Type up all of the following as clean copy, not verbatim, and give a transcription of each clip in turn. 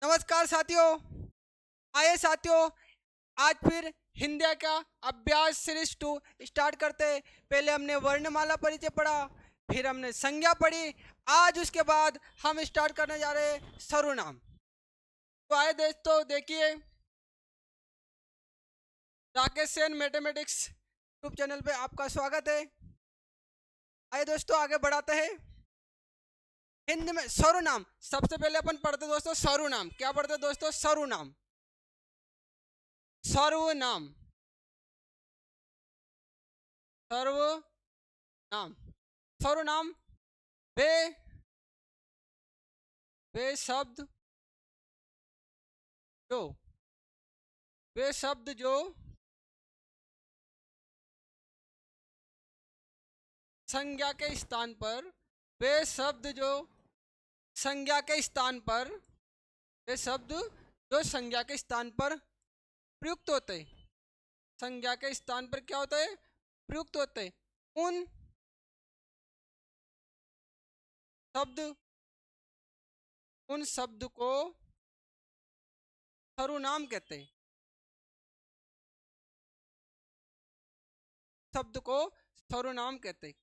नमस्कार साथियों। आइए साथियों, आज फिर हिंदी का अभ्यास सीरीज 2 स्टार्ट करते हैं। पहले हमने वर्णमाला परिचय पढ़ा, फिर हमने संज्ञा पढ़ी। आज उसके बाद हम स्टार्ट करने जा रहे हैं सर्वनाम। तो आए दोस्तों, देखिए Rakesh Sen mathematics YouTube channel पे आपका स्वागत है। आइए दोस्तों, आगे बढ़ाते हैं। हिंदी में सर्वनाम सबसे पहले अपन पढ़ते दोस्तों सर्वनाम। क्या पढ़ते दोस्तों? सर्वनाम। सर्वनाम सर्वनाम सर्वनाम वे वे शब्द जो वे शब्द जो संज्ञा के स्थान पर वे शब्द जो संज्ञा के स्थान पर वे शब्द जो संज्ञा के स्थान पर प्रयुक्त होते हैं। संज्ञा के स्थान पर क्या होता है? प्रयुक्त होते हैं। उन शब्द को सर्वनाम कहते हैं। शब्द को सर्वनाम कहते हैं।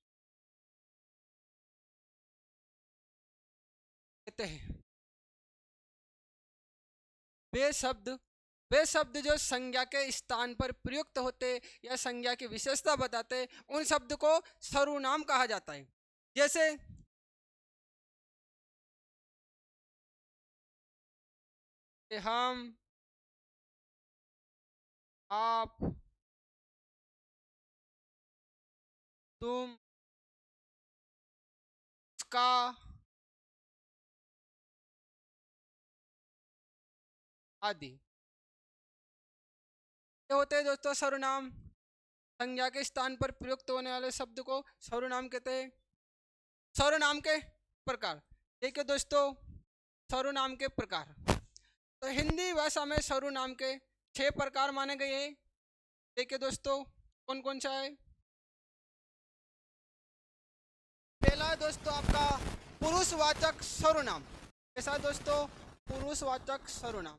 वे शब्द जो संज्ञा के स्थान पर प्रयुक्त होते या संज्ञा की विशेषता बताते, उन शब्द को सर्वनाम कहा जाता है। जैसे हम, आप, तुम, उसका, आदि। ये होते हैं दोस्तों सर्वनाम। संज्ञा के स्थान पर प्रयुक्त होने वाले शब्द को सर्वनाम कहते हैं। सर्वनाम के प्रकार देखिए दोस्तों। सर्वनाम के प्रकार तो हिंदी भाषा में सर्वनाम के 6 प्रकार माने गए हैं। देखिए दोस्तों, कौन कौन सा है। पहला है दोस्तों आपका पुरुषवाचक सर्वनाम। कैसा है दोस्तों? पुरुषवाचक सर्वनाम।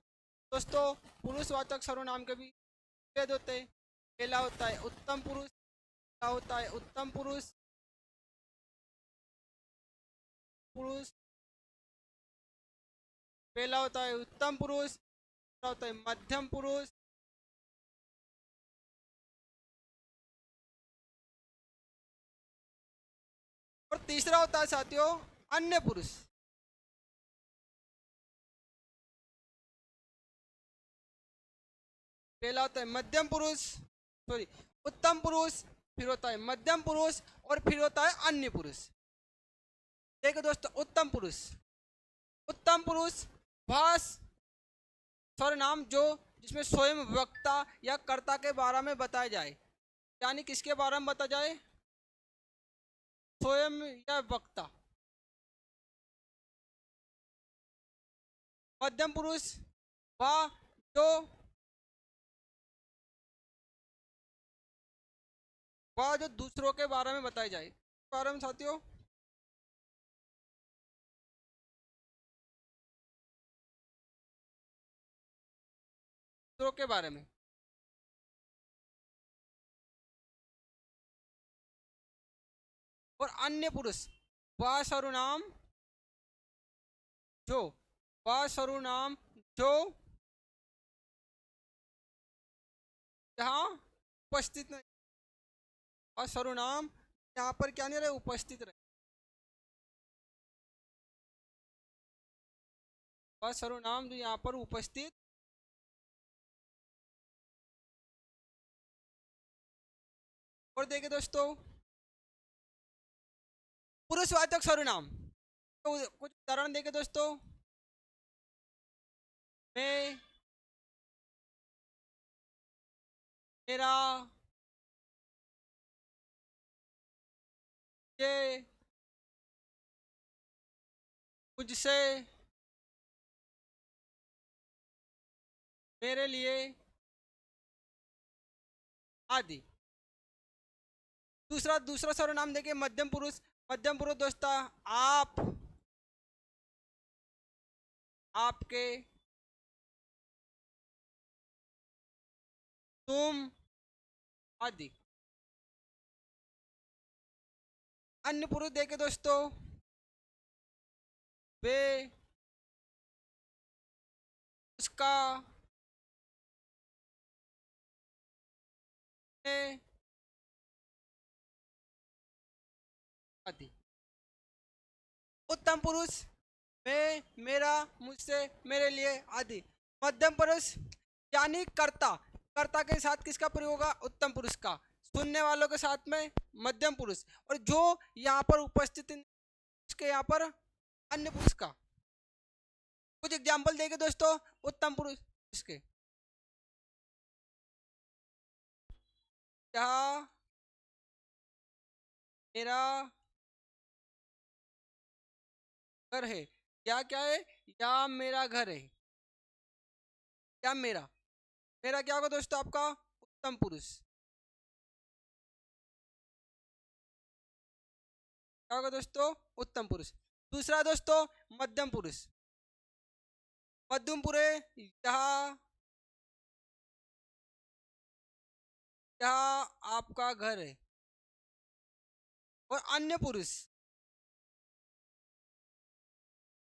दोस्तों, पुरुषवाचक सर्वनाम के भी भेद होते हैं। पहला होता है उत्तम पुरुष। क्या होता है? उत्तम पुरुष पुरुष पहला होता है उत्तम पुरुष, दूसरा होता है मध्यम पुरुष, और तीसरा होता है साथियों अन्य पुरुष। पहला होता है मध्यम पुरुष, सॉरी उत्तम पुरुष, फिर होता है मध्यम पुरुष, और फिर होता है अन्य पुरुष। देखो दोस्तों, उत्तम पुरुष वह सर्वनाम जो जिसमें स्वयं वक्ता या कर्ता के बारे में बताया जाए। यानी किसके बारे में बताया जाए? स्वयं या वक्ता। मध्यम पुरुष वह जो दूसरों के बारे में बताया जाए। बारे में साथियों दूसरों के बारे में। और अन्य पुरुष वह सर्वनाम जो यहाँ उपस्थित नहीं, और सर्वनाम यहाँ पर क्या नहीं रहे? उपस्थित रहे। वह सर्वनाम जो यहाँ पर उपस्थित। और देखिए दोस्तों, पुरुषवाचक सर्वनाम तो कुछ उदाहरण देखिए दोस्तों। मैं, मेरा, ये, मुझसे, मेरे लिए आदि। दूसरा सर्वनाम देखिए मध्यम पुरुष। मध्यम पुरुष दोस्तों आप, आपके, तुम आदि। अन्य पुरुष देखे दोस्तों, वे, उसका, ने, आदि। उत्तम पुरुष मैं, मेरा, मुझसे, मेरे लिए आदि। मध्यम पुरुष यानी कर्ता, कर्ता के साथ किसका प्रयोग होगा? उत्तम पुरुष का। सुनने वालों के साथ में मध्यम पुरुष, और जो यहाँ पर उपस्थित उसके यहाँ पर अन्य पुरुष का। कुछ एग्जाम्पल देंगे दोस्तों उत्तम पुरुष के। यहाँ मेरा घर है, या क्या है? या मेरा घर है, या मेरा। मेरा क्या होगा दोस्तों? आपका उत्तम पुरुष। क्या होगा दोस्तों? उत्तम पुरुष। दूसरा दोस्तों मध्यम पुरुष। मध्यम पुरुष यहाँ, यहाँ आपका घर है। और अन्य पुरुष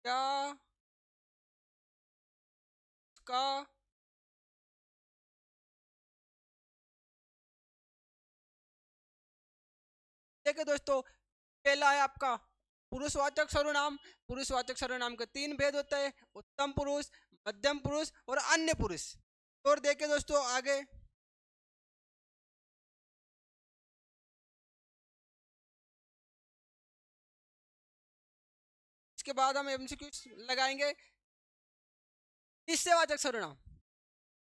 क्या? का देखिए दोस्तों, पहला है आपका पुरुषवाचक सर्वनाम। पुरुषवाचक सर्वनाम के तीन भेद होते हैं, उत्तम पुरुष, मध्यम पुरुष और अन्य पुरुष। तो और देखिए दोस्तों आगे, इसके बाद हम एमसीक्यू लगाएंगे। निश्चयवाचक सर्वनाम।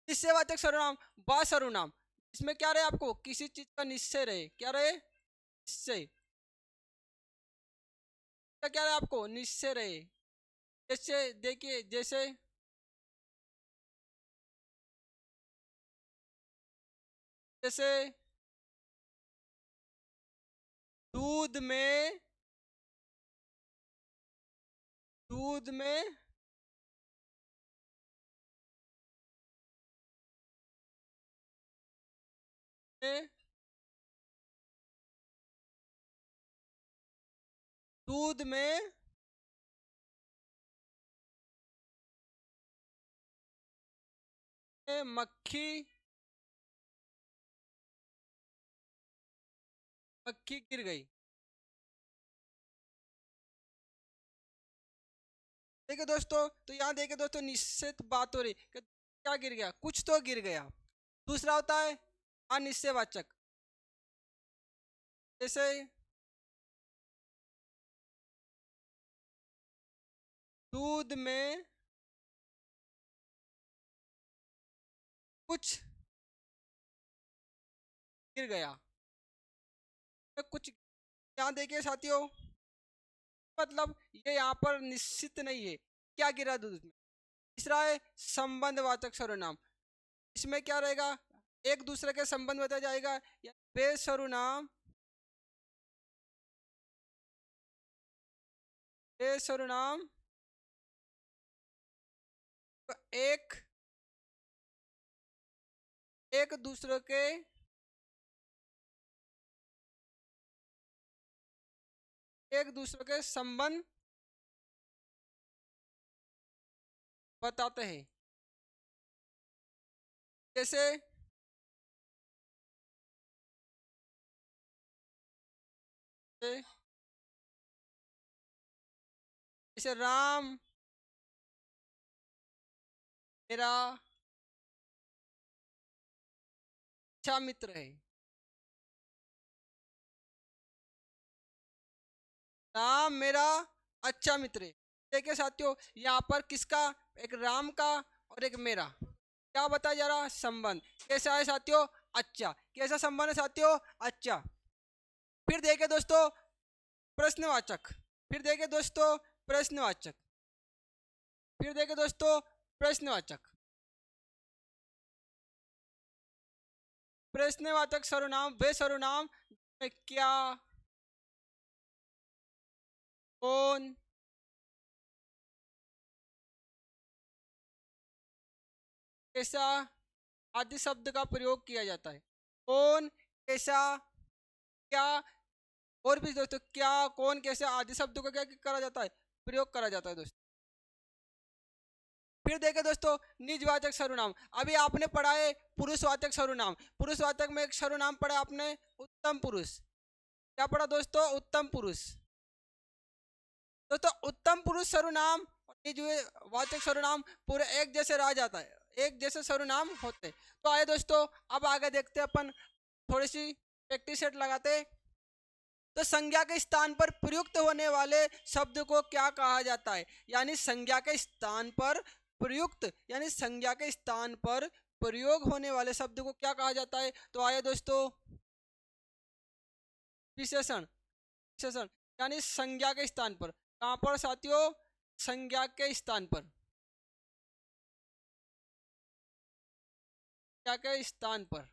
निश्चयवाचक सर्वनाम बा सर्वनाम, इसमें क्या रहे? आपको किसी चीज का निश्चय रहे। क्या रहे? निश्चय। क्या रहे? आपको निश्चय रहे। जैसे देखिए, जैसे जैसे दूध में, दूध में दूध में मक्खी, मक्खी गिर गई। देखिए दोस्तों, तो यहाँ देखिए दोस्तों, निश्चित बात हो रही कि क्या गिर गया? कुछ तो गिर गया। दूसरा होता है अनिश्चयवाचक। जैसे दूध में कुछ गिर गया। तो कुछ यहाँ देखिए साथियों, मतलब ये यहाँ पर निश्चित नहीं है क्या गिरा दूध में। तीसरा है संबंधवाचक सर्वनाम। इसमें क्या रहेगा? एक दूसरे के संबंध बताया जाएगा, या वे सर्वनाम, वे सर्वनाम एक एक दूसरे के संबंध बताते हैं। जैसे जैसे राम मेरा अच्छा मित्र है। राम मेरा अच्छा मित्र है। देखिए साथियों, यहाँ पर किसका? एक राम का और एक मेरा। क्या बताया जा रहा? संबंध। कैसा है साथियों? अच्छा। कैसा संबंध है साथियों? अच्छा। फिर देखे दोस्तों प्रश्नवाचक। फिर देखे दोस्तों प्रश्नवाचक। फिर देखे दोस्तों प्रश्नवाचक। प्रश्नवाचक सर्वनाम वे सर्वनाम में क्या, कौन, कैसा, आदि शब्द का प्रयोग किया जाता है? कौन, कैसा, क्या, और भी दोस्तों क्या, कौन, कैसे आदि शब्दों का क्या करा जाता है? प्रयोग करा जाता है दोस्तों। फिर देखें दोस्तों निजवाचक सर्वनाम। अभी आपने पढ़ा है पुरुषवाचक सर्वनाम। पुरुषवाचक में एक सर्वनाम पढ़ा आपने, उत्तम पुरुष। क्या पढ़ा दोस्तों? उत्तम पुरुष। दोस्तों उत्तम पुरुष सर्वनाम और निजवाचक सर्वनाम पूरे एक जैसे रह जाता है, एक जैसे सर्वनाम होते। तो आइए दोस्तों अब आगे देखते हैं अपन, थोड़ी सी प्रैक्टिस सेट लगाते। तो संज्ञा के स्थान पर प्रयुक्त होने वाले शब्द को क्या कहा जाता है? यानी संज्ञा के स्थान पर प्रयुक्त, यानी संज्ञा के स्थान पर प्रयोग होने वाले शब्द को क्या कहा जाता है? तो आइए दोस्तों, विशेषण। विशेषण यानी संज्ञा के स्थान पर, कहां पर साथियों? संज्ञा के स्थान पर, संज्ञा के स्थान पर।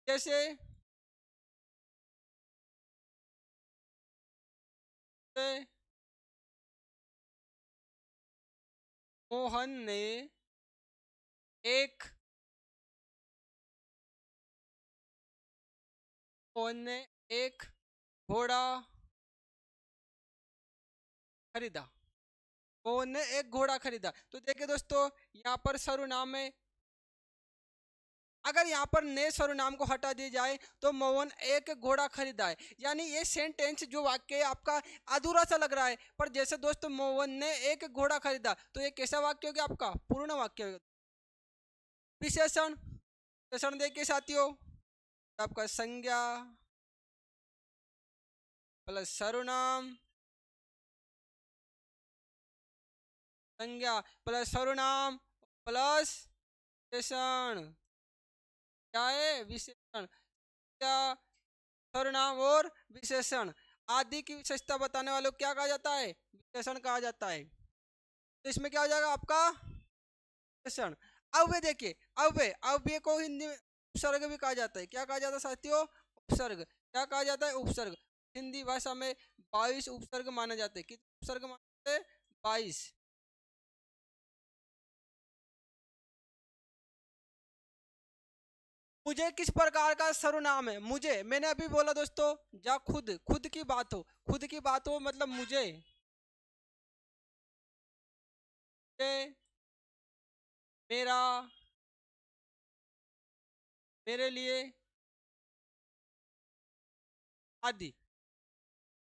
जैसे मोहन ने एक, मोहन ने एक घोड़ा खरीदा। मोहन ने एक घोड़ा खरीदा। तो देखिए दोस्तों यहाँ पर सर्वनाम में, अगर यहाँ पर ने सर्वनाम को हटा दिया जाए तो मोहन एक घोड़ा खरीदा है, यानी ये सेंटेंस जो वाक्य है आपका अधूरा सा लग रहा है। पर जैसे दोस्तों मोहन ने एक घोड़ा खरीदा, तो ये कैसा वाक्य हो गया? आपका पूर्ण वाक्य हो गया। विशेषण, विशेषण देखिए साथियों, आपका संज्ञा प्लस सर्वनाम, संज्ञा प्लस सर्वनाम प्लस विशेषण। क्या है? विशेषण। क्या? सर्वनाम और विशेषण आदि की विशेषता बताने वालों को क्या कहा जाता है? विशेषण कहा जाता है। तो इसमें क्या हो जाएगा आपका? विशेषण। अव्यय देखिए, अव्यय, अव्यय को हिंदी में उपसर्ग भी कहा जाता है। क्या कहा जाता है साथियों? उपसर्ग। क्या कहा जाता है? उपसर्ग। हिंदी भाषा में 22 उपसर्ग माने जाते हैं। कितने उपसर्ग माने जाते हैं? 22। मुझे किस प्रकार का सर्वनाम है? मुझे, मैंने अभी बोला दोस्तों, जा खुद, खुद की बात हो, खुद की बात हो मतलब मुझे, मेरा, मेरे लिए आदि।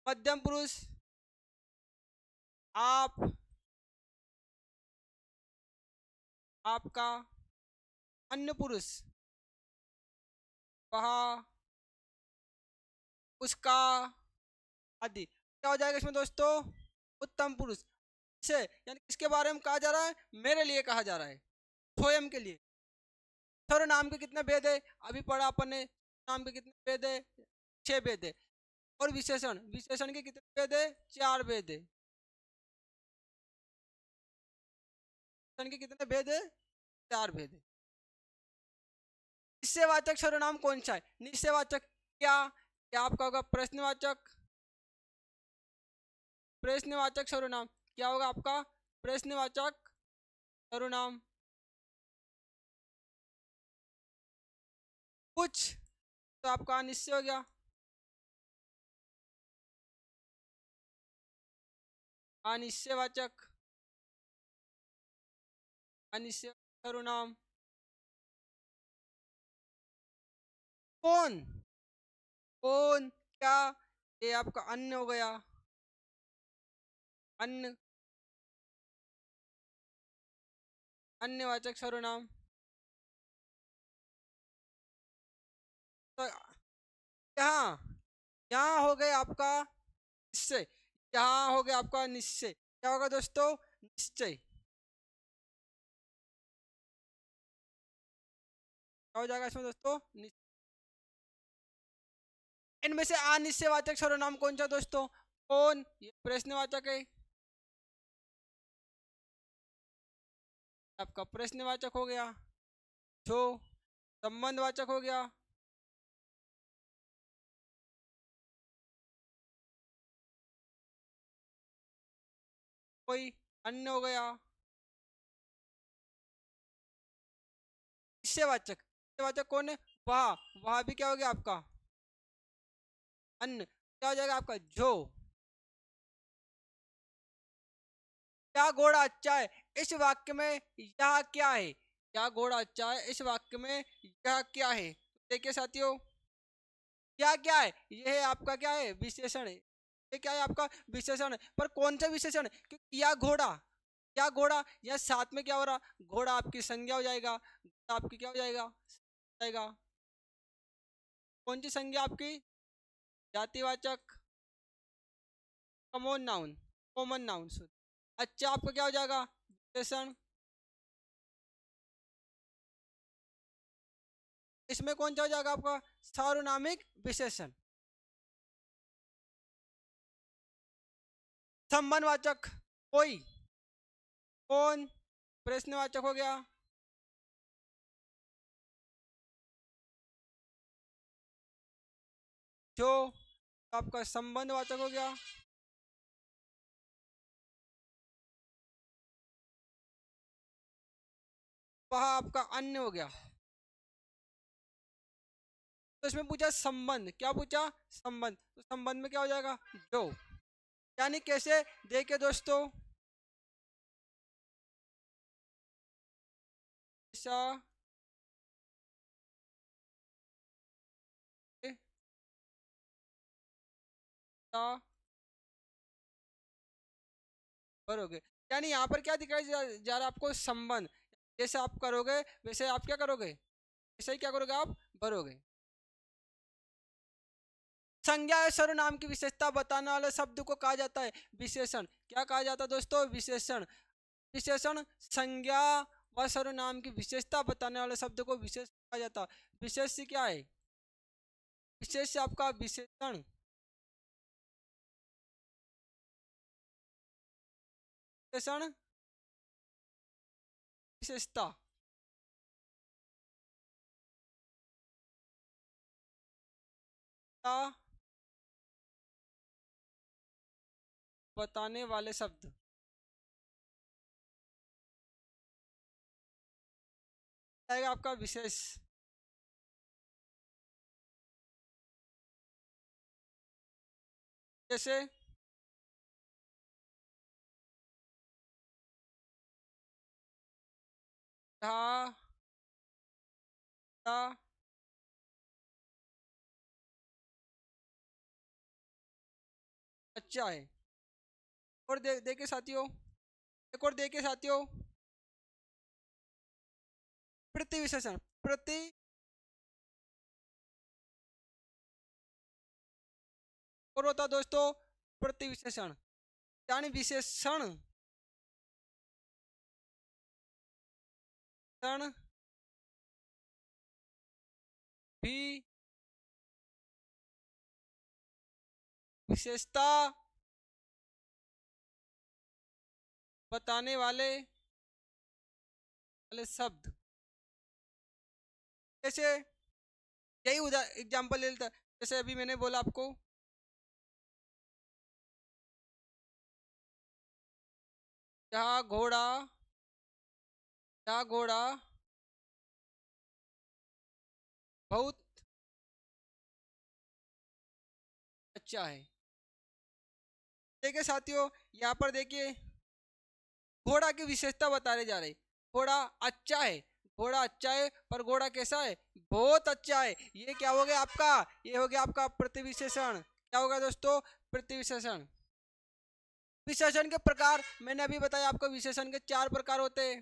मध्यम पुरुष आप, आपका। अन्य पुरुष वह, उसका, आदि। क्या हो जाएगा इसमें दोस्तों? उत्तम पुरुष से, यानी किसके बारे में कहा जा रहा है? मेरे लिए कहा जा रहा है, स्वयं के लिए। सर्वनाम के कितने भेद है? अभी पढ़ा अपन ने। नाम के कितने भेद है? 6 भेद है। और विशेषण, विशेषण के कितने भेद है? 4 भेद है। विशेषण के कितने भेद है? 4 भेद है। निश्चयवाचक सर्वनाम कौन सा है? निश्चयवाचक क्या? क्या आपका होगा? प्रश्नवाचक। प्रश्नवाचक सर्वनाम क्या होगा आपका? प्रश्नवाचक सर्वनाम। कुछ तो आपका अनिश्चय हो गया, अनिश्चयवाचक, अनिश्चय सर्वनाम। कौन, कौन, क्या, ये आपका अन्य हो गया, अन्य, अन्यवाचक सर्वनाम। तो यहाँ, यहाँ हो गया आपका निश्चय, यहाँ हो गया आपका निश्चय। क्या होगा दोस्तों? निश्चय। क्या हो जाएगा इसमें दोस्तों? इनमें से अनिश्चयवाचक सर्वनाम कौन सा दोस्तों? कौन, ये प्रश्नवाचक है, आपका प्रश्नवाचक हो गया। जो संबंधवाचक हो गया। कोई अन्य हो गया। विषयवाचक कौन है? वह भी क्या हो गया आपका अन्न। क्या हो जाएगा आपका जो। क्या घोड़ा अच्छा है, इस वाक्य में यह क्या है? क्या घोड़ा अच्छा है, इस वाक्य में यह क्या है? देखिए साथियों, क्या क्या है, यह है आपका क्या है विशेषण है। ये क्या है आपका विशेषण है, पर कौन सा विशेषण? क्योंकि या घोड़ा, या घोड़ा, या साथ में क्या हो रहा, घोड़ा आपकी संज्ञा हो जाएगा, आपकी क्या हो जाएगा, कौन सी संज्ञा आपकी? जातिवाचक, कॉमन नाउन, कॉमन नाउन। अच्छा आपका क्या हो जाएगा विशेषण। इसमें कौन सा हो जाएगा आपका सार्वनामिक विशेषण। संबंधवाचक कोई, कौन? प्रश्नवाचक हो गया, जो आपका संबंधवाचक हो गया। वह आपका अन्य हो गया। तो इसमें पूछा संबंध, क्या पूछा? संबंध। तो संबंध में क्या हो जाएगा जो। यानी कैसे, देखिए दोस्तों, ऐसा करोगे, यानी यहाँ पर क्या दिखाई जा रहा आपको संबंध। जैसे आप करोगे वैसे आप क्या करोगे, वैसे ही क्या करोगे आप भरोगे। संज्ञा या सर्वनाम की विशेषता बताने वाले शब्द को कहा जाता है विशेषण। क्या कहा जाता है दोस्तों? विशेषण। विशेषण संज्ञा व सर्वनाम की विशेषता बताने वाले शब्द को विशेष कहा जाता है। विशेष क्या है? विशेष आपका विशेषण, विशेषण विशेषता बताने वाले शब्द। आएगा आपका विशेष। जैसे धा धा अच्छा है। और देखिए साथियों, एक और देखिए साथियों, प्रति विशेषण। प्रति और होता दोस्तों प्रति विशेषण, यानी विशेषण क्षण भी विशेषता बताने वाले शब्द। जैसे यही एग्जाम्पल ले लेता, जैसे अभी मैंने बोला आपको जहाँ घोड़ा, जहाँ घोड़ा बहुत अच्छा है। देखिए साथियों, यहाँ पर देखिए घोड़ा की विशेषता बताने जा रहे। घोड़ा अच्छा है, घोड़ा अच्छा है, पर घोड़ा कैसा है? बहुत अच्छा है। ये क्या हो गया आपका? ये हो गया आपका प्रतिविशेषण। क्या होगा दोस्तों? प्रतिविशेषण। विशेषण के प्रकार मैंने अभी बताया आपको, विशेषण के 4 प्रकार होते हैं,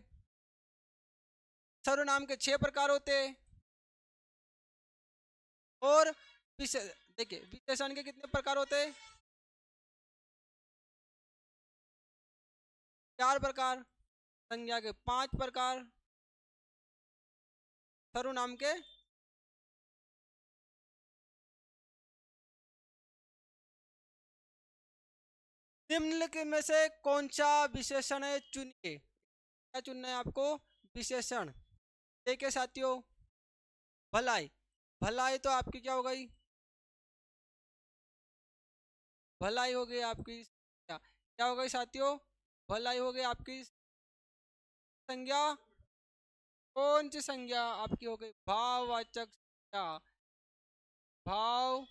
सर्वनाम के 6 प्रकार होते हैं। और देखिए विशेषण के कितने प्रकार होते हैं? 4 प्रकार। संज्ञा के 5 प्रकार, सर्वनाम के निम्नलिखित में से कौन सा विशेषण है चुनिए। क्या चुनना है आपको? विशेषण। देखिए साथियों, भलाई। भलाई तो आपकी क्या हो गई? भलाई हो गई आपकी क्या हो गई साथियों? भलाई हो गई आपकी संज्ञा। कौन सी संज्ञा आपकी हो गई? भाववाचक संज्ञा। भाव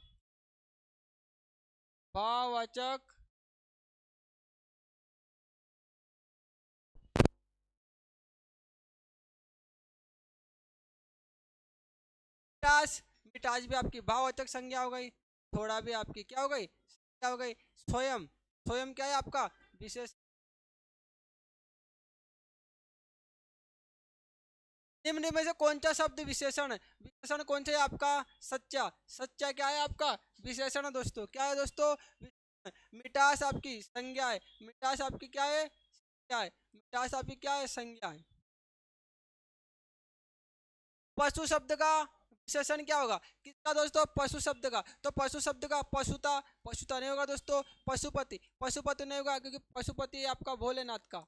भाववाचक मिठास। मिठास भी आपकी भाववाचक संज्ञा हो गई। थोड़ा भी आपकी क्या हो गई? क्या हो गई? स्वयं। स्वयं क्या है आपका? विशेष। निम्न में से कौन सा शब्द विशेषण है? विशेषण कौन सा है आपका? सच्चा। सच्चा क्या है आपका? विशेषण है दोस्तों। क्या है दोस्तों? मिठास आपकी संज्ञा है। मिठास आपकी क्या है? संज्ञा है। मिठास आपकी क्या है? संज्ञा है। पशु शब्द का विशेषण क्या होगा? किसका दोस्तों? पशु शब्द का। तो पशु शब्द का पशुता। पशुता नहीं होगा दोस्तों। पशुपति। पशुपति नहीं होगा क्योंकि पशुपति आपका भोलेनाथ का,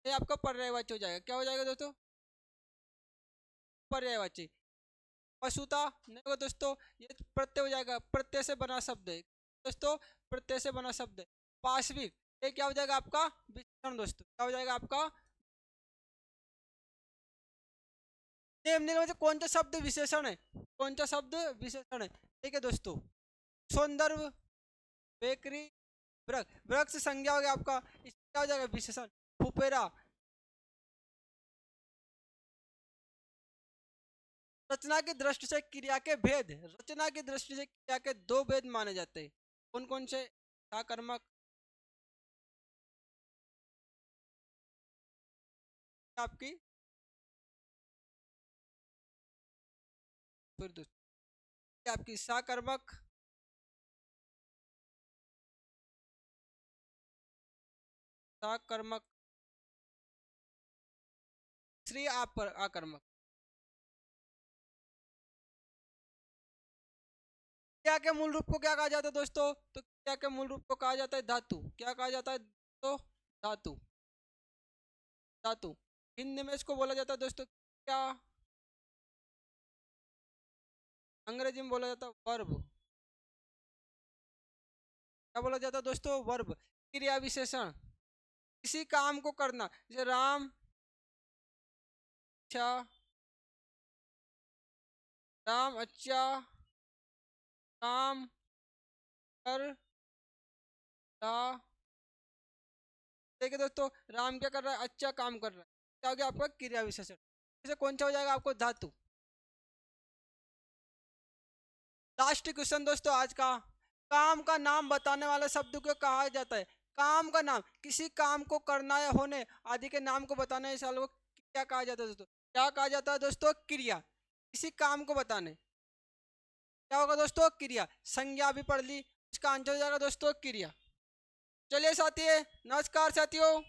ये आपका पर्यायवाची हो जाएगा। क्या हो जाएगा दोस्तों? पर्यायवाची। पशुता नहीं होगा दोस्तों। ये प्रत्यय हो जाएगा। प्रत्यय से बना शब्द है दोस्तों। प्रत्यय से बना शब्द है। पाशविक। ये क्या हो जाएगा आपका? विशेषण दोस्तों। क्या हो जाएगा आपका? निम्न में से कौन सा शब्द विशेषण है? कौन सा शब्द विशेषण है? ठीक है दोस्तों। सौंदर्य, बेकरी, वृक्ष। वृक्ष संज्ञा हो गया आपका। इसका क्या हो जाएगा? विशेषण। फुफेरा। रचना की दृष्टि से क्रिया के भेद। रचना की दृष्टि से क्रिया के दो भेद माने जाते हैं। कौन कौन से? साकर्मक आपकी। फिर दूसरी आपकी साकर्मक। साकर्मक। श्री आप आकर्मक। क्रिया के मूल रूप को क्या कहा जाता है दोस्तों? तो क्रिया के मूल रूप को कहा जाता है धातु। क्या कहा जाता है तो? धातु। धातु। हिंदी में इसको बोला जाता है दोस्तों क्या? अंग्रेजी में बोला जाता है वर्ब। क्या बोला जाता है दोस्तों? वर्ब। क्रिया विशेषण। किसी काम को करना, जैसे राम अच्छा, राम अच्छा काम कर रहा। देखिए दोस्तों, राम क्या कर रहा है? अच्छा काम कर रहा है। क्या हो गया आपका? क्रिया विशेषण। इसे कौन सा हो जाएगा आपको? धातु। लास्ट क्वेश्चन दोस्तों आज का। काम का नाम बताने वाले शब्द को कहा जाता है? काम का नाम, किसी काम को करना या होने आदि के नाम को बताने इस को क्या कहा जाता है दोस्तों? क्या कहा जाता है दोस्तों? क्रिया। किसी काम को बताने क्या होगा दोस्तों? क्रिया। संज्ञा भी पढ़ ली। इसका आंसर हो जाएगा दोस्तों क्रिया। चलिए साथी, नमस्कार साथियों।